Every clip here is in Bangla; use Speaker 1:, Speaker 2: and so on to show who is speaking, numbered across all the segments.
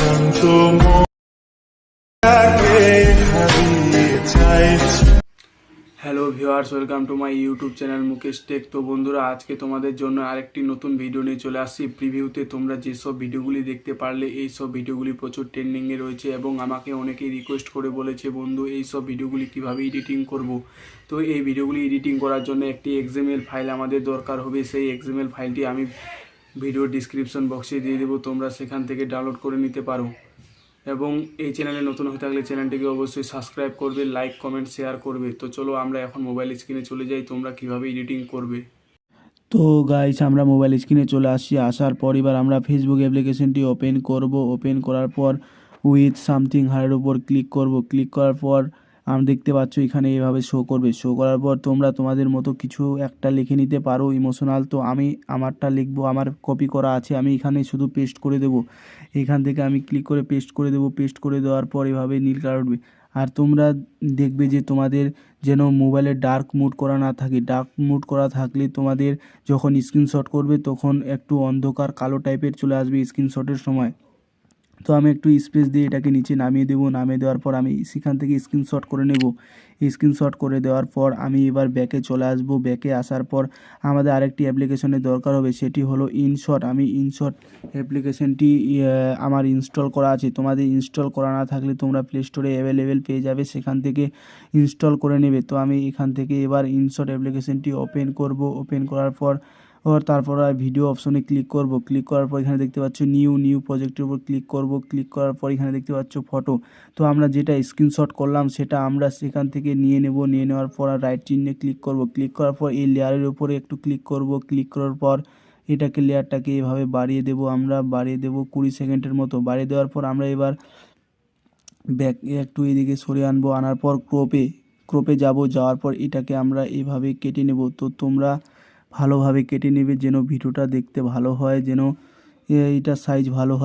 Speaker 1: শান্ত মনটাকে হারিয়ে চাইছি।
Speaker 2: Hello viewers, welcome to my YouTube channel Mukesh tech. তো বন্ধুরা, আজকে তোমাদের জন্য আরেকটি নতুন ভিডিও নিয়ে চলে আসছি। প্রিভিউতে তোমরা যেসব ভিডিওগুলি দেখতে পারলে, এই সব ভিডিওগুলি প্রচুর ট্রেন্ডিংয়ে রয়েছে এবং আমাকে অনেকেই রিকোয়েস্ট করে বলেছে, বন্ধু এই সব ভিডিওগুলি কীভাবে এডিটিং করব। তো এই ভিডিওগুলি এডিটিং করার জন্য একটি এক্সএমএল ফাইল আমাদের দরকার হবে। সেই এক্সএমএল ফাইলটি আমি ভিডিও ডিসক্রিপশন বক্সে দিয়ে দেবো, তোমরা সেখান থেকে ডাউনলোড করে নিতে পারো। এবং এই চ্যানেলে নতুন হয়ে থাকলে চ্যানেলটিকে অবশ্যই সাবস্ক্রাইব করবে, লাইক কমেন্ট শেয়ার করবে। তো চলো আমরা এখন মোবাইল স্ক্রিনে চলে যাই, তোমরা কিভাবে এডিটিং করবে। তো গাইস, আমরা মোবাইল স্ক্রিনে চলে আসছি। আসার পর এবার আমরা ফেসবুক অ্যাপ্লিকেশনটি ওপেন করব। ওপেন করার পর উইথ সামথিং হারের উপর ক্লিক করব। ক্লিক করার পর আমরা দেখতে পাচ্ছ এখানে এইভাবে শো করবে। শো করার পর তোমরা তোমাদের মতো কিছু একটা লিখে নিতে পারো ইমোশনাল। তো আমি আমারটা লিখবো, আমার কপি করা আছে, আমি এখানে শুধু পেস্ট করে দেবো। এখান থেকে আমি ক্লিক করে পেস্ট করে দেবো। পেস্ট করে দেওয়ার পর এভাবে নীল কালার উঠবে। আর তোমরা দেখবে যে তোমাদের যেন মোবাইলে ডার্ক মোড করা না থাকে। ডার্ক মোড করা থাকলে তোমাদের যখন স্ক্রিনশট করবে তখন একটু অন্ধকার কালো টাইপের চলে আসবে স্ক্রিনশটের সময়। তো আমি একটু স্পেস দিয়ে এটাকে নিচে নামিয়ে দেবো। নামিয়ে দেওয়ার পর আমি সেখান থেকে স্ক্রিনশট করে নেব। স্ক্রিনশট করে দেওয়ার পর আমি এবার ব্যাকে চলে আসব। ব্যাকে আসার পর আমাদের আরেকটি অ্যাপ্লিকেশনের দরকার হবে, সেটি হলো ইনশট। আমি ইনশট অ্যাপ্লিকেশনটি আমার ইনস্টল করা আছে। তোমাদের ইনস্টল করা না থাকলে তোমরা প্লে স্টোরে অ্যাভেলেবেল পেয়ে যাবে, সেখান থেকে ইনস্টল করে নেবে। তো আমি এখান থেকে এবার ইনশট অ্যাপ্লিকেশনটি ওপেন করব। ওপেন করার পর তারপর ভিডিও অপশনে ক্লিক করব। ক্লিক করার পর এখানে দেখতে পাচ্ছ নিউ প্রজেক্টের উপর ক্লিক করব। ক্লিক করার পর এখানে দেখতে পাচ্ছ ফটো। তো আমরা যেটা স্ক্রিনশট করলাম সেটা আমরা সেখান থেকে নিয়ে নেব। নিয়ে নেওয়ার পর রাইট চিহ্নে ক্লিক করব। ক্লিক করার পর এই লেয়ারের উপরে একটু ক্লিক করব। ক্লিক করার পর এটাকে লেয়ারটাকে এভাবে বাড়িয়ে দেব। আমরা বাড়িয়ে দেব 20 সেকেন্ডের মতো। বাড়িয়ে দেওয়ার পর আমরা এবার ব্যাক একটু এদিকে সরিয়ে আনবো। আনার পর ক্রপে যাব। যাওয়ার পর এটাকে আমরা এভাবে কেটে নেব। তো তোমরা ভালোভাবে কেটে নেবে যেন ভিডিওটা দেখতে ভালো হয়, যেন এইটা সাইজ ভালো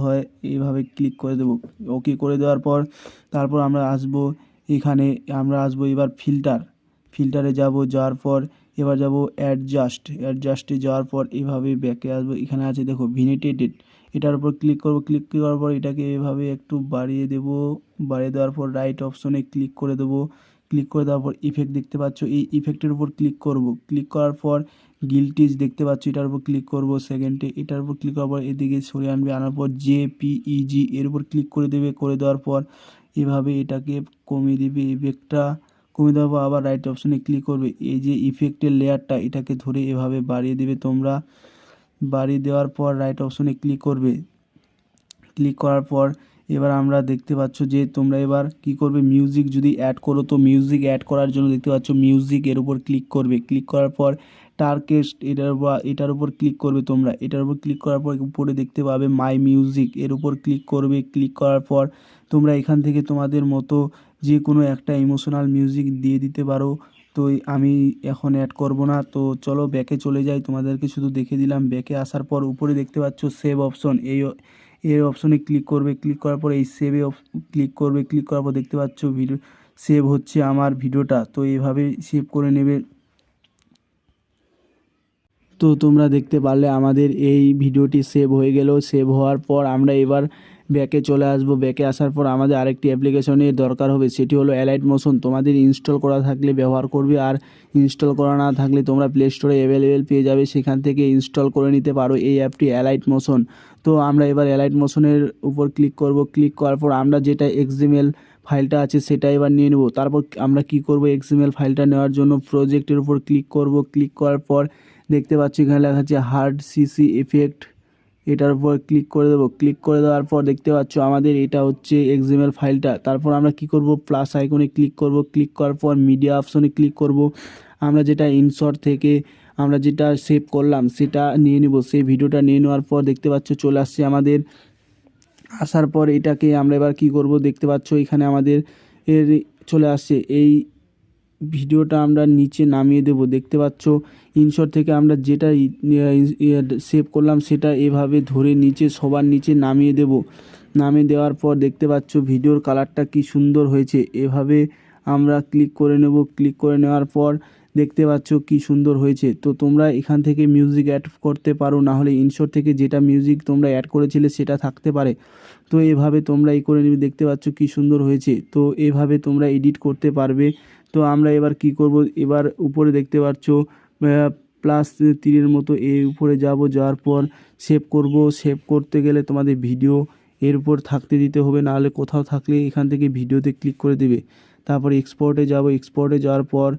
Speaker 2: হয়। এইভাবে ক্লিক করে দেব। ওকে করে দেওয়ার পর তারপর আমরা আসব এবার ফিল্টারে যাব। যাওয়ার পর এবার যাব অ্যাডজাস্টে যাওয়ার পর এভাবে ব্যাকে আসবো। এখানে আছে দেখো ভিনিটেটেড, এটার উপর ক্লিক করব। ক্লিক করার পর এটাকে এভাবে একটু বাড়িয়ে দেব। বাড়িয়ে দেওয়ার পর রাইট অপশনে ক্লিক করে দেবো। ক্লিক করে দেওয়ার পর ইফেক্ট দেখতে পাচ্ছ, এই ইফেক্টের উপর ক্লিক করব। ক্লিক করার পর গিলটিজ দেখতে পাচ্ছ, এটার উপর ক্লিক করব সেকেন্ডে। এটার উপর ক্লিক করার পর এদিকে সরিয়ে আনবে। আনার পর জেপিইজি এর উপর ক্লিক করে দেবে। করে দেওয়ার পর এভাবে এটাকে কমিয়ে দেবে। ইফেক্টটা কমিয়ে দেওয়ার পর আবার রাইট অপশনে ক্লিক করবে। এই যে ইফেক্টের লেয়ারটা এটাকে ধরে এভাবে বাড়িয়ে দেবে তোমরা। বাড়িয়ে দেওয়ার পর রাইট অপশনে ক্লিক করবে। ক্লিক করার পর এবার আমরা দেখতে পাচ্ছ যে তোমরা এবার কি করবে, মিউজিক যদি অ্যাড করো তো মিউজিক অ্যাড করার জন্য দেখতে পাচ্ছ মিউজিক এর উপর ক্লিক করবে। ক্লিক করার পর টার্কেস্ট এটার উপর ক্লিক করবে তোমরা। এটার উপর ক্লিক করার পর উপরে দেখতে পাবে মাই মিউজিক, এর উপর ক্লিক করবে। ক্লিক করার পর তোমরা এখান থেকে তোমাদের মতো যে কোনো একটা ইমোশনাল মিউজিক দিয়ে দিতে পারো। তো আমি এখন অ্যাড করব না। তো চলো ব্যাকে চলে যাই, তোমাদেরকে শুধু দেখে দিলাম। ব্যাকে আসার পর উপরে দেখতে পাচ্ছ সেভ অপশন, এই অপশনে ক্লিক করবে। ক্লিক করার পর এই সেভে ক্লিক করবে। ক্লিক করার পর দেখতে পাচ্ছ ভিডিও সেভ হচ্ছে আমার ভিডিওটা। তো এইভাবে সেভ করে নেবে। তো তোমরা দেখতে পারলে আমাদের এই ভিডিওটি সেভ হয়ে গেল। সেভ হওয়ার পর আমরা এবার ব্যাকে চলে আসব। ব্যাকে আসার পর আমাদের আরেকটি অ্যাপ্লিকেশনের দরকার হবে, সেটি হলো অ্যালাইট মোশন। তোমাদের ইনস্টল করা থাকলে ব্যবহার করবে, আর ইনস্টল করা না থাকলে তোমরা প্লে স্টোরে অ্যাভেলেবেল পেয়ে যাবে, সেখান থেকে ইনস্টল করে নিতে পারো এই অ্যাপটি অ্যালাইট মোশন। তো আমরা এবার অ্যালাইট মোশনের উপর ক্লিক করব। ক্লিক করার পর আমরা যেটা এক্সএমএল ফাইলটা আছে সেটা এবার নিয়ে নেব। তারপর আমরা কি করব, এক্সএমএল ফাইলটা নেওয়ার জন্য প্রজেক্টের উপর ক্লিক করব। ক্লিক করার পর দেখতে পাচ্ছি এখানে লেখা আছে হার্ড সিসি এফেক্ট, এটার উপর ক্লিক করে দেবো। ক্লিক করে দেওয়ার পর দেখতে পাচ্ছ আমাদের এটা হচ্ছে এক্সএমএল ফাইলটা। তারপর আমরা কি করব, প্লাস আইকনে ক্লিক করব। ক্লিক করার পর মিডিয়া অপশনে ক্লিক করব। আমরা যেটা ইনশট থেকে আমরা যেটা সেভ করলাম সেটা নিয়ে নেব। সেই ভিডিওটা নিয়ে নেওয়ার পর দেখতে পাচ্ছ চলে আসছে আমাদের। আসার পর এটাকে আমরা এবার কি করব, দেখতে পাচ্ছ এখানে আমাদের চলে আসছে। এই ভিডিওটা আমরা নিচে নামিয়ে দেব। দেখতে পাচ্ছ ইনশট থেকে আমরা যেটা সেভ করলাম সেটা এভাবে ধরে নিচে সবার নিচে নামিয়ে দেব। নামিয়ে দেওয়ার পর দেখতে পাচ্ছ ভিডিওর কালারটা কি সুন্দর হয়েছে। এভাবে আমরা ক্লিক করে নেব। ক্লিক করে নেওয়ার পর দেখতে পাচ্ছ কি সুন্দর হয়েছে। তো তোমরা এখান থেকে মিউজিক অ্যাড করতে পারো, না হলে ইনশট থেকে যেটা মিউজিক তোমরা অ্যাড করেছিলে সেটা থাকতে পারে। তো এভাবে তোমরা এই করে নিবে, দেখতে পাচ্ছ কি সুন্দর হয়েছে। তো এভাবে তোমরা এডিট করতে পারবে। তো আমরা এবার কি করব, এবার উপরে দেখতে পাচ্ছ প্লাস তীরের মতো এই উপরে যাব, যাওয়ার পর সেভ করব। সেভ করতে গেলে তোমাদের ভিডিও এর উপর থাকতে দিতে হবে, নাহলে কোথাও থাকলে এখান থেকে ভিডিওতে ক্লিক করে দেবে। তারপরে এক্সপোর্টে যাব, এক্সপোর্টে যাওয়ার পর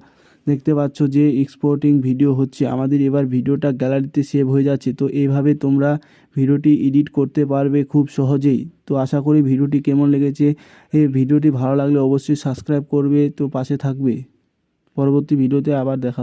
Speaker 2: দেখতে পাচ্ছ যে এক্সপোর্টিং ভিডিও হচ্ছে আমাদের। এবার ভিডিওটা গ্যালারিতে সেভ হয়ে যাচ্ছে। তো এইভাবে তোমরা ভিডিওটি এডিট করতে পারবে খুব সহজেই। তো আশা করি ভিডিওটি কেমন লেগেছে, এই ভিডিওটি ভালো লাগলে অবশ্যই সাবস্ক্রাইব করবে, তো পাশে থাকবে। পরবর্তী ভিডিওতে আবার দেখা